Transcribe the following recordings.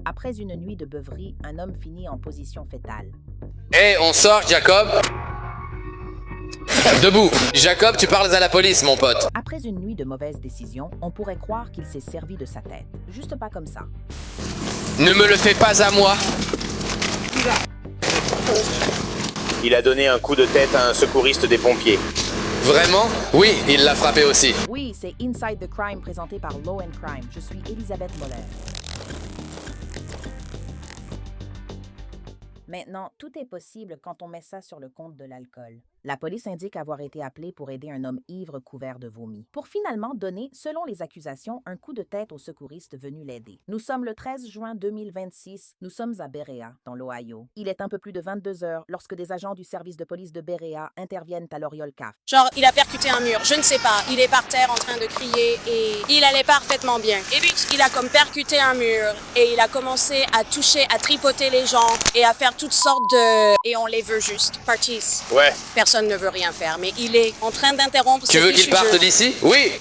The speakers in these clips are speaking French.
Après une nuit de beuverie, un homme finit en position fétale. Hé, on sort, Jacob. Debout. Jacob, tu parles à la police, mon pote. Après une nuit de mauvaises décisions, on pourrait croire qu'il s'est servi de sa tête. Juste pas comme ça. Ne me le fais pas à moi. Il a donné un coup de tête à un secouriste des pompiers. Vraiment? Oui, il l'a frappé aussi. Oui, c'est Inside the Crime présenté par Law and Crime. Je suis Elisabeth Moller. Maintenant, tout est possible quand on met ça sur le compte de l'alcool. La police indique avoir été appelée pour aider un homme ivre couvert de vomi, pour finalement donner, selon les accusations, un coup de tête au secouriste venu l'aider. Nous sommes le 13 juin 2026, nous sommes à Berea, dans l'Ohio. Il est un peu plus de 22 heures lorsque des agents du service de police de Berea interviennent à l'Oriole CAF. Genre, il a percuté un mur, je ne sais pas. Il est par terre en train de crier et il allait parfaitement bien. Et puis, il a comme percuté un mur et il a commencé à toucher, à tripoter les gens et à faire toutes sortes de... Et on les veut juste, partis. Ouais. Personne ne veut rien faire, mais il est en train d'interrompre Tu veux qu'il parte d'ici? Oui.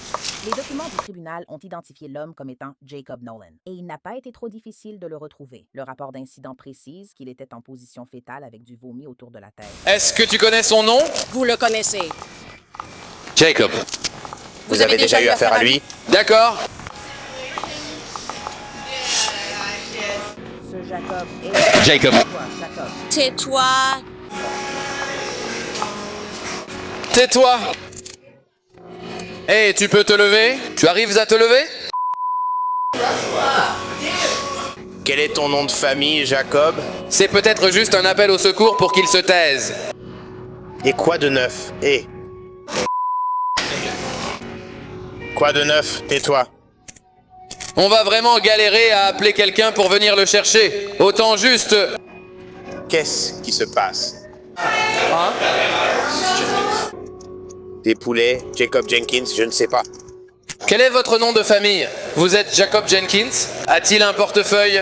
Les documents du tribunal ont identifié l'homme comme étant Jacob Nolan, et il n'a pas été trop difficile de le retrouver. Le rapport d'incident précise qu'il était en position fétale avec du vomi autour de la tête. Est-ce que tu connais son nom? Vous le connaissez. Jacob. Vous avez déjà eu affaire à lui? D'accord. Ce Jacob est... Jacob. Jacob. Tais-toi. Tais-toi. Hé, tu peux te lever? Tu arrives à te lever? Quel est ton nom de famille, Jacob? C'est peut-être juste un appel au secours pour qu'il se taise. Et quoi de neuf? Quoi de neuf? Tais-toi. On va vraiment galérer à appeler quelqu'un pour venir le chercher. Autant juste... Qu'est-ce qui se passe? Des poulets, Jacob Jenkins, je ne sais pas. Quel est votre nom de famille? Vous êtes Jacob Jenkins? A-t-il un portefeuille?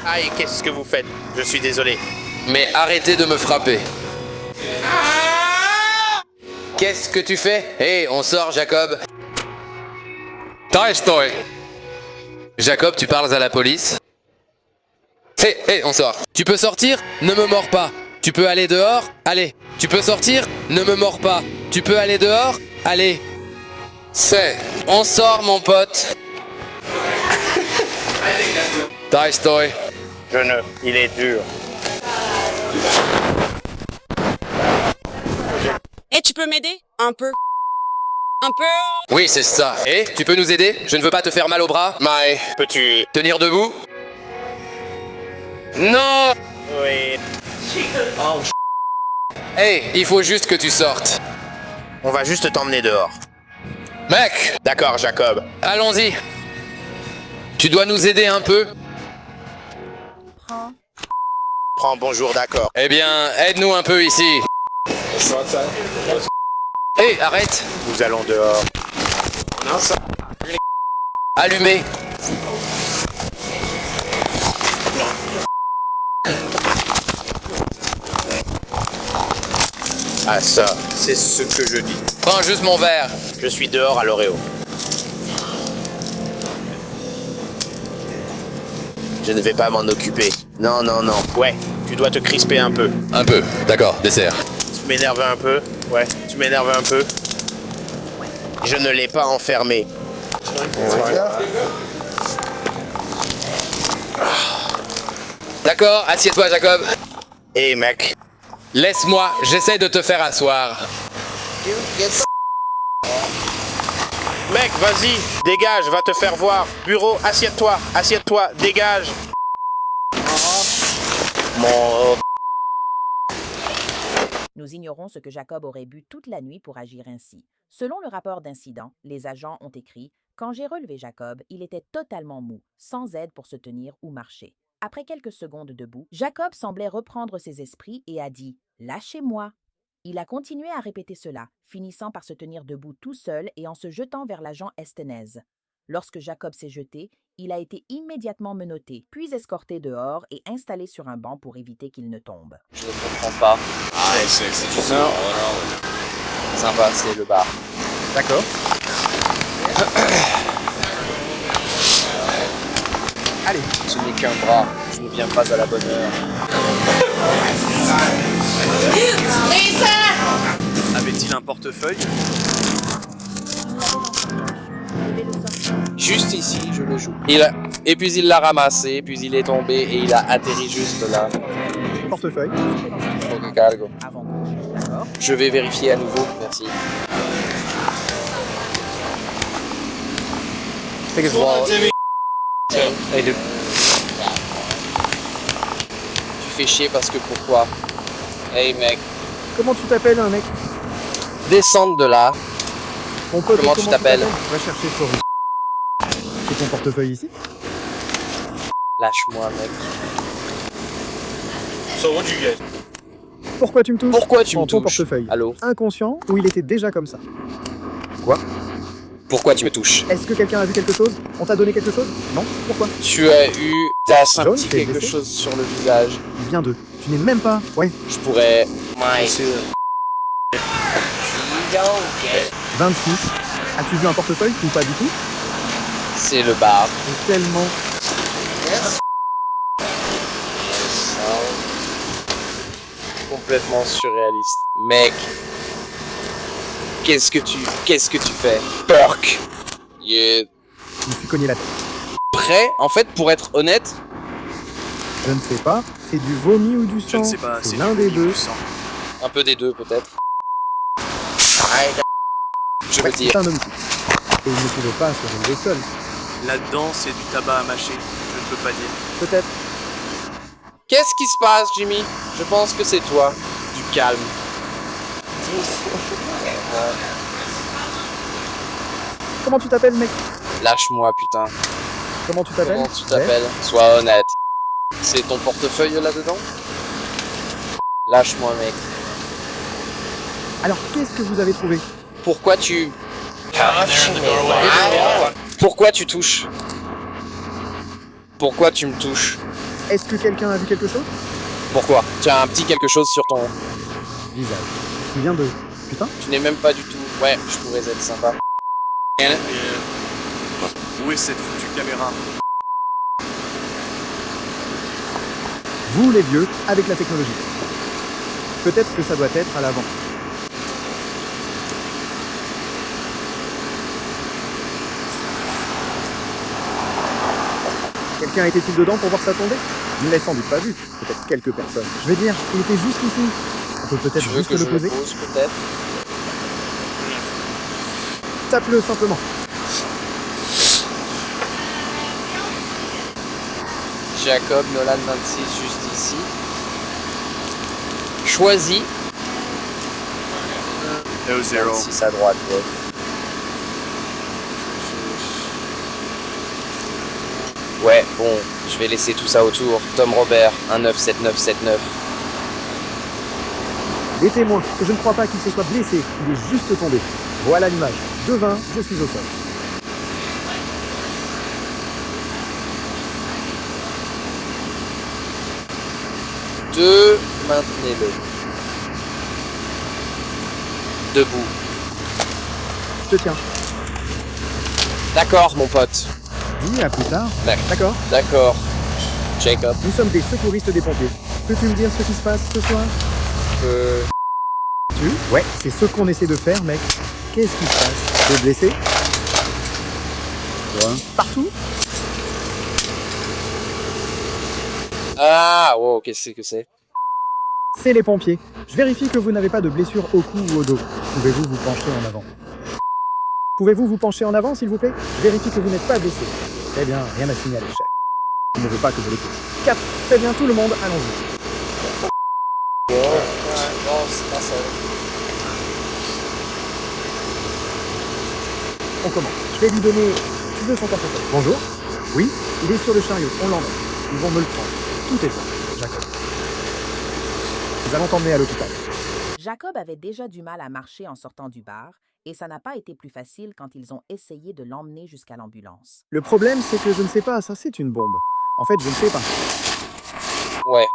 Aïe, qu'est-ce que vous faites? Je suis désolé. Mais arrêtez de me frapper. Qu'est-ce que tu fais? Hé, on sort, Jacob. Taille-toi. Jacob, tu parles à la police? Hé, on sort. Tu peux sortir? Ne me mords pas. Tu peux aller dehors? Allez. Tu peux sortir? Ne me mords pas. Tu peux aller dehors? Allez. On sort, mon pote. Taille-toi. Il est dur. Et tu peux m'aider? Un peu. Un peu. Oui, c'est ça. Et tu peux nous aider? Je ne veux pas te faire mal au bras. Mais, peux-tu... Tenir debout? Non! Oui. Hey, il faut juste que tu sortes. On va juste t'emmener dehors. Mec, D'accord, Jacob. allons-y. Tu dois nous aider un peu? Prends bonjour, d'accord. Eh bien, aide-nous un peu ici. Hé, arrête. Nous allons dehors. Allumez. Ah ça, c'est ce que je dis. Prends juste mon verre. Je suis dehors à l'Oreo. Je ne vais pas m'en occuper. Non. Ouais, tu dois te crisper un peu. Un peu, d'accord, dessert. Tu m'énerves un peu. Ouais, tu m'énerves un peu. Je ne l'ai pas enfermé. D'accord, assieds-toi, Jacob. Hé mec, Laisse-moi, j'essaie de te faire asseoir. mec, vas-y, dégage, va te faire voir. Bureau, assieds-toi, dégage. Mon... Nous ignorons ce que Jacob aurait bu toute la nuit pour agir ainsi. Selon le rapport d'incident, les agents ont écrit « Quand j'ai relevé Jacob, il était totalement mou, sans aide pour se tenir ou marcher. Après quelques secondes debout, Jacob semblait reprendre ses esprits et a dit « Lâchez-moi ». Il a continué à répéter cela, finissant par se tenir debout tout seul et en se jetant vers l'agent Estenez. Lorsque Jacob s'est jeté, il a été immédiatement menotté, puis escorté dehors et installé sur un banc pour éviter qu'il ne tombe. Je ne comprends pas. C'est sympa, c'est le bar. D'accord. Allez, Ce n'est qu'un bras. Je ne viens pas à la bonne heure. avait-il un portefeuille? Juste ici, je le joue. Et puis il l'a ramassé, puis il est tombé et il a atterri juste là. Portefeuille. Ok, cargo. Avant que... D'accord. Je vais vérifier à nouveau, merci. Take his wallet. Hey, dude. Tu fais chier parce que pourquoi? Hey mec, Comment tu t'appelles, un mec? descendre de là. Mon pote, Comment tu t'appelles? Va chercher sur... C'est ton portefeuille ici? Lâche-moi mec. Pourquoi tu me touches? Pourquoi tu me Prends ton touches? portefeuille. Allô? Inconscient ou il était déjà comme ça? Quoi? Pourquoi tu me touches? Est-ce que quelqu'un a vu quelque chose? On t'a donné quelque chose? Non? Pourquoi? T'as un Jaune, petit t'es quelque blessé? chose sur le visage. Il vient d'eux. Tu n'es même pas... Ouais. Je pourrais... 26. As-tu vu un portefeuille ou pas du tout? C'est le bar. C'est tellement... Complètement surréaliste. Mec. Qu'est-ce que tu fais? Perk. Yeah. Je me suis cogné la tête. Prêt? En fait, pour être honnête, Je ne sais pas. C'est du vomi ou du sang? C'est l'un des deux. un peu des deux peut-être. Je veux Ouais, dire. c'est un homicide. Et il ne pouvait pas se relever seul. Là-dedans, c'est du tabac à mâcher. Je ne peux pas dire. Peut-être. Qu'est-ce qui se passe, Jimmy? Je pense que c'est toi. Du calme. Comment tu t'appelles, mec? Lâche-moi, putain. Comment tu t'appelles? Comment tu t'appelles? Sois honnête. C'est ton portefeuille là-dedans? Lâche-moi, mec. Alors, qu'est-ce que vous avez trouvé? Pourquoi tu... Pourquoi tu touches? Pourquoi tu me touches? Est-ce que quelqu'un a vu quelque chose? Pourquoi? Tu as un petit quelque chose sur ton... Visage. Tu viens de... Putain. Tu n'es même pas du tout... Ouais, je pourrais être sympa. Où est cette foutue caméra? Vous, les vieux, avec la technologie. Peut-être que ça doit être à l'avant. Quelqu'un était-il dedans pour voir ça tomber? Il ne l'a sans doute pas vu. Peut-être quelques personnes. Je vais dire, il était juste ici. On peut peut-être Tu veux juste que le je poser. le pose peut-être? Tape-le simplement. Jacob Nolan 26 juste ici. Choisis. 0. 26 à droite, ouais. Ouais, bon, je vais laisser tout ça autour. Tom Robert, 197979. Des témoins, que je ne crois pas qu'il se soit blessé. Il est juste tombé. Voilà l'image. 2-20, je suis au sol. Deux, maintenez-le. Debout. Je te tiens. D'accord, mon pote. Dis à plus tard. D'accord. D'accord. D'accord. Jacob. Nous sommes des secouristes des pompiers. Peux-tu me dire ce qui se passe ce soir? Tu? Ouais, c'est ce qu'on essaie de faire, mec. Qu'est-ce qui se passe? T'es blessé? Toi? Partout? Ah, wow, qu'est-ce que c'est? C'est les pompiers. Je vérifie que vous n'avez pas de blessure au cou ou au dos. Pouvez-vous vous pencher en avant? Pouvez-vous vous pencher en avant, s'il vous plaît? Je vérifie que vous n'êtes pas blessé. Très bien, rien à signaler, chef. Il ne veut pas que je le touche. 4. Très bien, tout le monde, allons-y. Non, c'est pas ça. On commence. Je vais lui donner... Tu veux son portefeuille? Bonjour. Oui, il est sur le chariot, on l'emmène. Ils vont me le prendre. Tout est bon, Jacob. Nous allons t'emmener à l'hôpital. Jacob avait déjà du mal à marcher en sortant du bar, et ça n'a pas été plus facile quand ils ont essayé de l'emmener jusqu'à l'ambulance. Le problème, c'est que je ne sais pas, ça c'est une bombe. En fait, je ne sais pas. Ouais.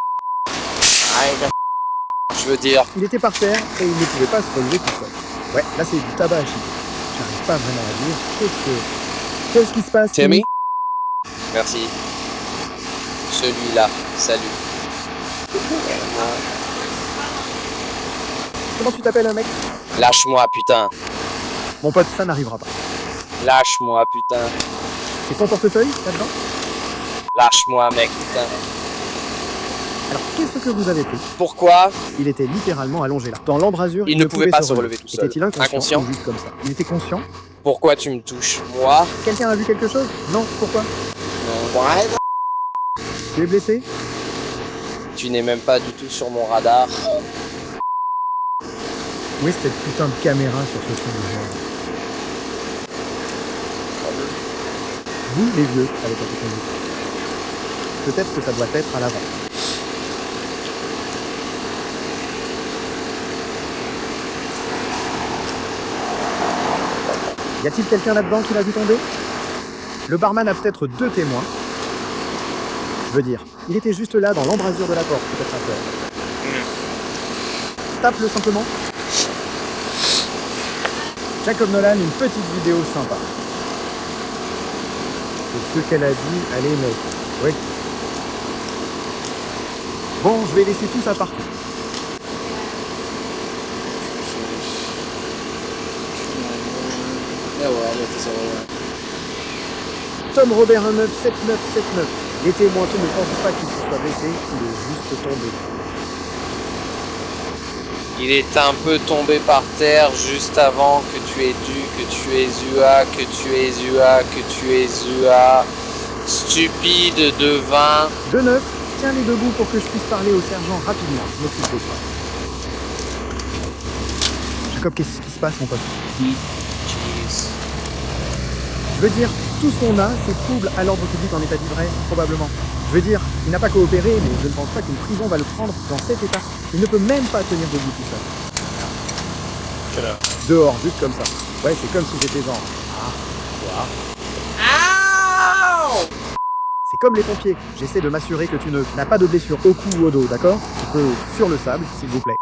Je veux dire, Il était par terre et il ne pouvait pas se relever tout seul. Ouais, là c'est du tabac à chier. J'arrive pas vraiment à dire. Qu'est-ce qui se passe? Timmy? Merci. Celui-là, salut. Comment tu t'appelles, mec? Lâche-moi, putain. Mon pote, ça n'arrivera pas. Lâche-moi, putain. C'est ton portefeuille, là-dedans? Lâche-moi, mec, putain. Alors, qu'est-ce que vous avez pris? Pourquoi? Il était littéralement allongé là. Dans l'embrasure, Il ne pouvait pas se relever tout seul. Était-il inconscient Inconscient? ou juste comme ça? Il était conscient? Pourquoi tu me touches? Moi? Quelqu'un a vu quelque chose? Non, pourquoi? Non. Tu es blessé? Tu n'es même pas du tout sur mon radar. Où est cette putain de caméra sur ce truc de genre? Vous, les vieux, avec la technologie. Peut-être que ça doit être à l'avant. Y a-t-il quelqu'un là-dedans qui l'a vu tomber? Le barman a peut-être 2 témoins. Je veux dire, il était juste là dans l'embrasure de la porte, peut-être un peu. Tape-le simplement. Jacob Nolan, une petite vidéo sympa. C'est ce qu'elle a dit, allez mec. Oui. Bon, je vais laisser tout ça partout. Tom Robert 197979. Les témoins ne pensent pas qu'il se soit blessé, il est juste tombé. Il est un peu tombé par terre juste avant que tu aies dû, que tu aies UA, que tu aies UA, que tu aies UA. Stupide devin. De neuf, tiens-les debout pour que je puisse parler au sergent rapidement. Je m'occupe de toi. Jacob, qu'est-ce qui se passe, mon pote? Je veux dire, tout ce qu'on a, c'est trouble à l'ordre public en état d'ivresse, probablement. Je veux dire, il n'a pas coopéré, mais je ne pense pas qu'une prison va le prendre dans cet état. Il ne peut même pas tenir debout tout seul. Dehors, juste comme ça. Ouais, c'est comme si j'étais genre... C'est comme les pompiers. J'essaie de m'assurer que tu n'as pas de blessure au cou ou au dos, d'accord? Tu peux sur le sable, s'il vous plaît.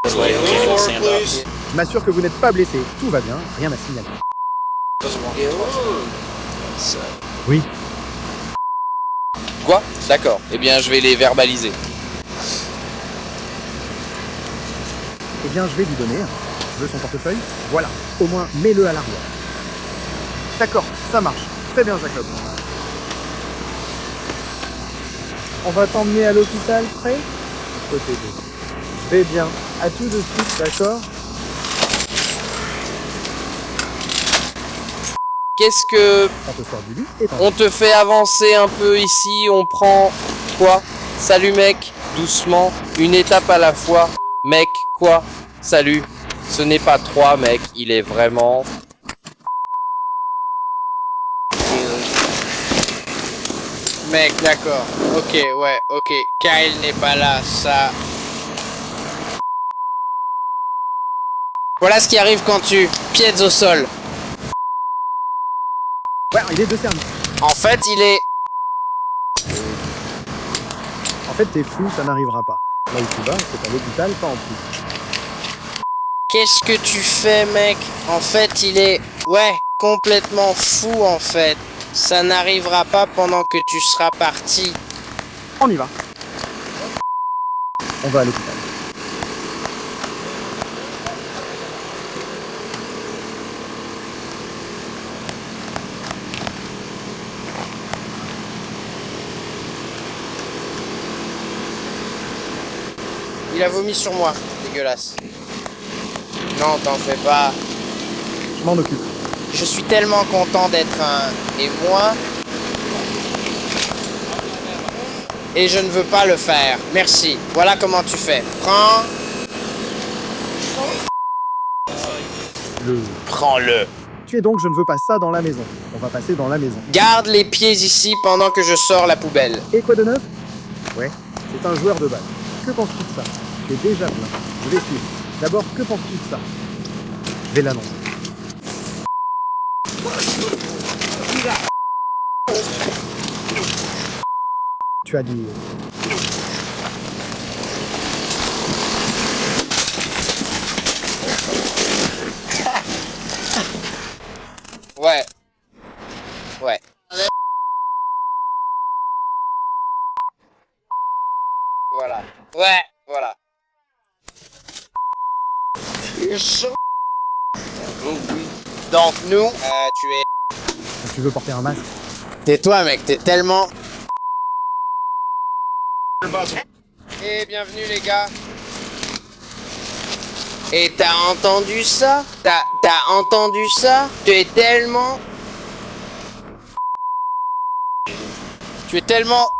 Je m'assure que vous n'êtes pas blessé. Tout va bien, rien à signaler. Oui. Quoi? D'accord. Eh bien, je vais les verbaliser. Eh bien, je vais lui donner. Tu veux son portefeuille? Voilà. Au moins, mets-le à l'arrière. D'accord, ça marche. Très bien, Jacob. On va t'emmener à l'hôpital, prêt? Je peux t'aider. Je vais bien. À tout de suite, d'accord? Qu'est-ce que... On te sort du lit et t'en... On te fait avancer un peu ici, on prend... Quoi? Salut mec, doucement, une étape à la fois. Mec, quoi? Salut. Ce n'est pas 3 mec, il est vraiment... Mec, d'accord. Ok, ouais, ok. Kyle n'est pas là, ça... Voilà ce qui arrive quand tu piètes au sol. Ouais, il est de service. En fait, il est... En fait, t'es fou, ça n'arrivera pas. Là où tu vas, c'est à l'hôpital, pas en plus. Qu'est-ce que tu fais, mec? En fait, il est... Ouais, complètement fou, en fait. Ça n'arrivera pas pendant que tu seras parti. On y va. On va à l'hôpital. Il a vomi sur moi. Dégueulasse. Non, t'en fais pas. Je m'en occupe. Je suis tellement content d'être un... Et moi... Et je ne veux pas le faire. Merci. Voilà comment tu fais. Prends... Prends-le. Tu es donc, je ne veux pas ça dans la maison. On va passer dans la maison. Garde les pieds ici pendant que je sors la poubelle. Et quoi de neuf? Ouais, c'est un joueur de balle. Que penses-tu de ça? Tu es déjà plein. Je vais suivre. D'abord, que penses-tu de ça? Je vais l'annoncer. Tu as dit... Ouais. Ouais. voilà. Ouais, voilà. Donc nous, tu es... Tu veux porter un masque? Tais-toi mec, t'es tellement... Et bienvenue les gars. Et t'as entendu ça? T'as entendu ça? Tu es tellement... Tu es tellement...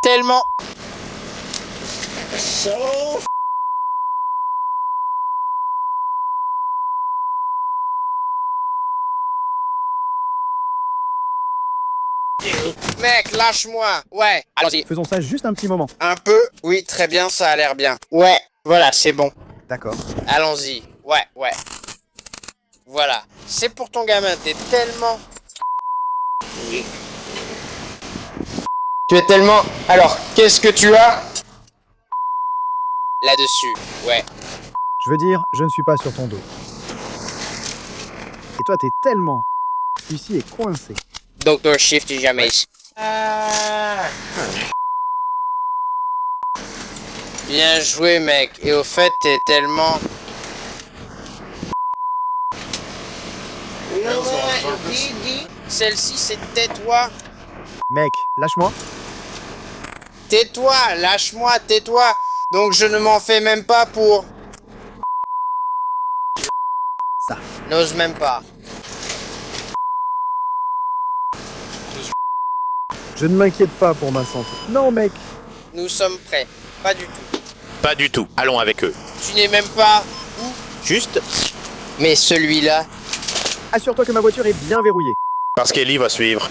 Mec, lâche-moi. Ouais, allons-y. Faisons ça juste un petit moment. Un peu? Oui, très bien, ça a l'air bien. Ouais, voilà, c'est bon. D'accord. Allons-y. Ouais. Voilà. C'est pour ton gamin, t'es tellement... Oui. Tu es tellement... Alors, qu'est-ce que tu as là-dessus? Ouais. Je veux dire, je ne suis pas sur ton dos. Et toi, t'es tellement... Celui-ci est coincé. Dr. Shift jamais. Bien joué, mec. Et au fait, t'es tellement... Celle-ci, c'est tais-toi. Mec, lâche-moi. Tais-toi, lâche-moi, tais-toi. Donc je ne m'en fais même pas pour... Ça. N'ose même pas. Je ne m'inquiète pas pour ma santé. Non, mec. Nous sommes prêts. Pas du tout. Pas du tout. Allons avec eux. Tu n'es même pas... Juste Mais celui-là... Assure-toi que ma voiture est bien verrouillée. parce qu'Ellie va suivre.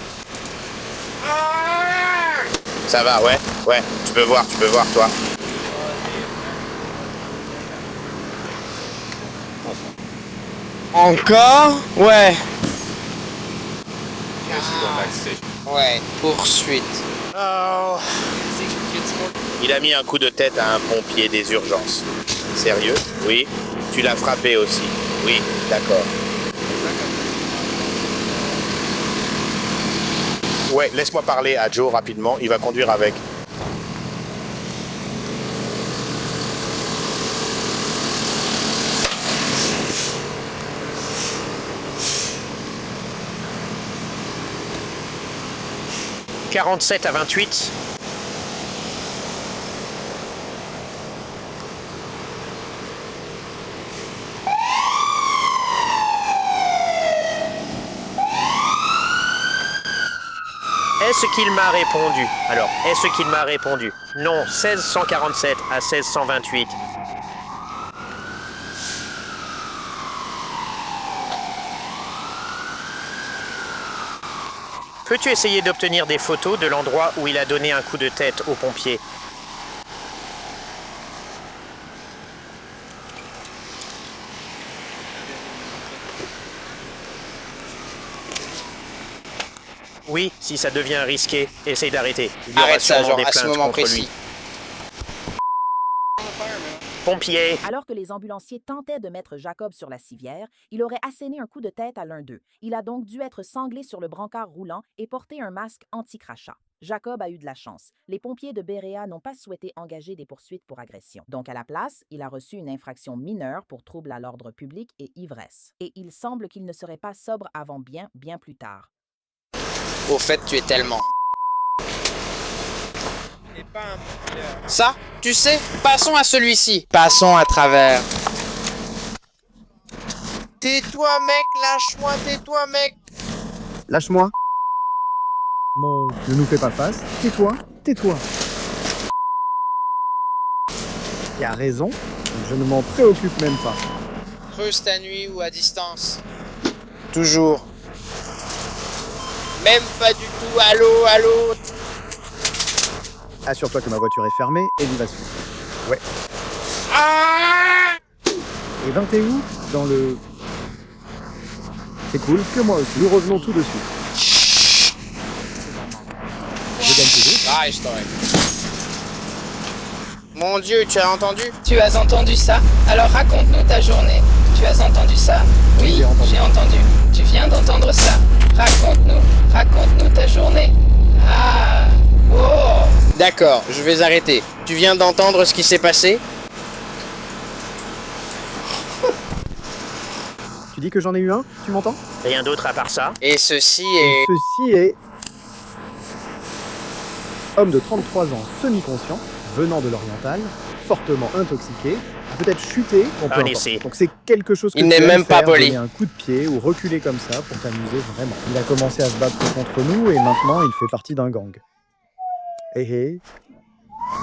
Ça va, ouais. Tu peux voir, toi. Encore? Ouais. Ouais, poursuite. Oh. Il a mis un coup de tête à un pompier des urgences. Sérieux? Oui. Tu l'as frappé aussi. Oui, d'accord. Ouais, laisse-moi parler à Joe rapidement. Il va conduire avec. « 47 à 28. Est-ce qu'il m'a répondu? Alors, est-ce qu'il m'a répondu? Non, 1647 à 1628. Peux-tu essayer d'obtenir des photos de l'endroit où il a donné un coup de tête aux pompiers? Oui, si ça devient risqué, essaye d'arrêter. Il y aura Arrête ça, sûrement genre, des à ce plaintes moment contre précis. lui. Pompiers! Alors que les ambulanciers tentaient de mettre Jacob sur la civière, il aurait asséné un coup de tête à l'un d'eux. Il a donc dû être sanglé sur le brancard roulant et porter un masque anti-crachat. Jacob a eu de la chance. Les pompiers de Berea n'ont pas souhaité engager des poursuites pour agression. Donc à la place, il a reçu une infraction mineure pour trouble à l'ordre public et ivresse. Et il semble qu'il ne serait pas sobre avant bien plus tard. Au fait, tu es tellement... Ça, tu sais, passons à celui-ci. Passons à travers. Tais-toi, mec, lâche-moi, tais-toi, mec. Lâche-moi. Mon... Ne nous fais pas face. Tais-toi. Tu as raison. Je ne m'en préoccupe même pas. Creuse ta nuit ou à distance. Toujours. Même pas du tout. Allô. Assure-toi que ma voiture est fermée et il va suivre. Ouais. Et 20 t'es où? Dans le... C'est cool, que moi aussi. Nous revenons tout de suite. Je gagne toujours. Mon Dieu, tu as entendu? Tu as entendu ça? Alors raconte-nous ta journée. Tu as entendu ça? Oui, j'ai entendu. Tu viens d'entendre ça. Raconte-nous ta journée. Ah, D'accord, je vais arrêter. Tu viens d'entendre ce qui s'est passé? Tu dis que j'en ai eu un? Tu m'entends? Rien d'autre à part ça? Et ceci Et est... ceci est... Homme de 33 ans, semi-conscient, venant de l'oriental, fortement intoxiqué, peut-être chuté, on peut En entendre. ici. Donc c'est quelque chose que Il tu n'est aimes même pas faire, poli. donner un coup de pied ou reculer comme ça pour t'amuser vraiment. Il a commencé à se battre contre nous et maintenant il fait partie d'un gang. Hé hé.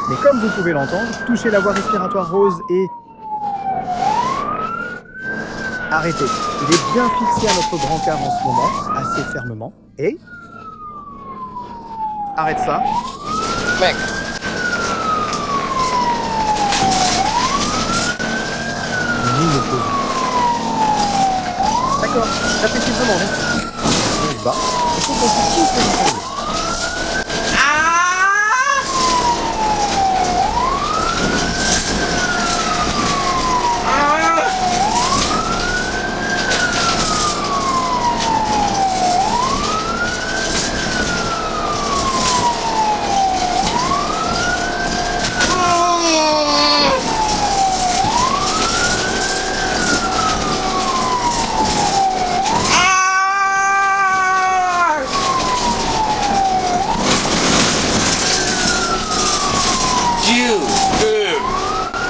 Mais comme vous pouvez l'entendre, touchez la voie respiratoire rose et... Arrêtez. Il est bien fixé à notre brancard en ce moment, assez fermement. Et... Arrête ça. Mec, Nous nous posons. D'accord, réfléchis vraiment, hein. On se bat, il faut qu'on puisse tous les entendre.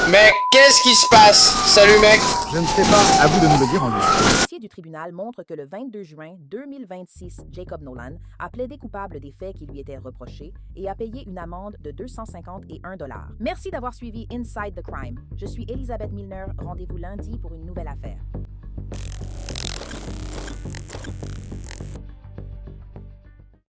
mec, qu'est-ce qui se passe? Salut mec. Je ne sais pas, à vous de nous le dire en ligne. Le dossier du tribunal montre que le 22 juin 2026, Jacob Nolan a plaidé coupable des faits qui lui étaient reprochés et a payé une amende de 251 $. Merci d'avoir suivi Inside the Crime. Je suis Elisabeth Milner. Rendez-vous lundi pour une nouvelle affaire.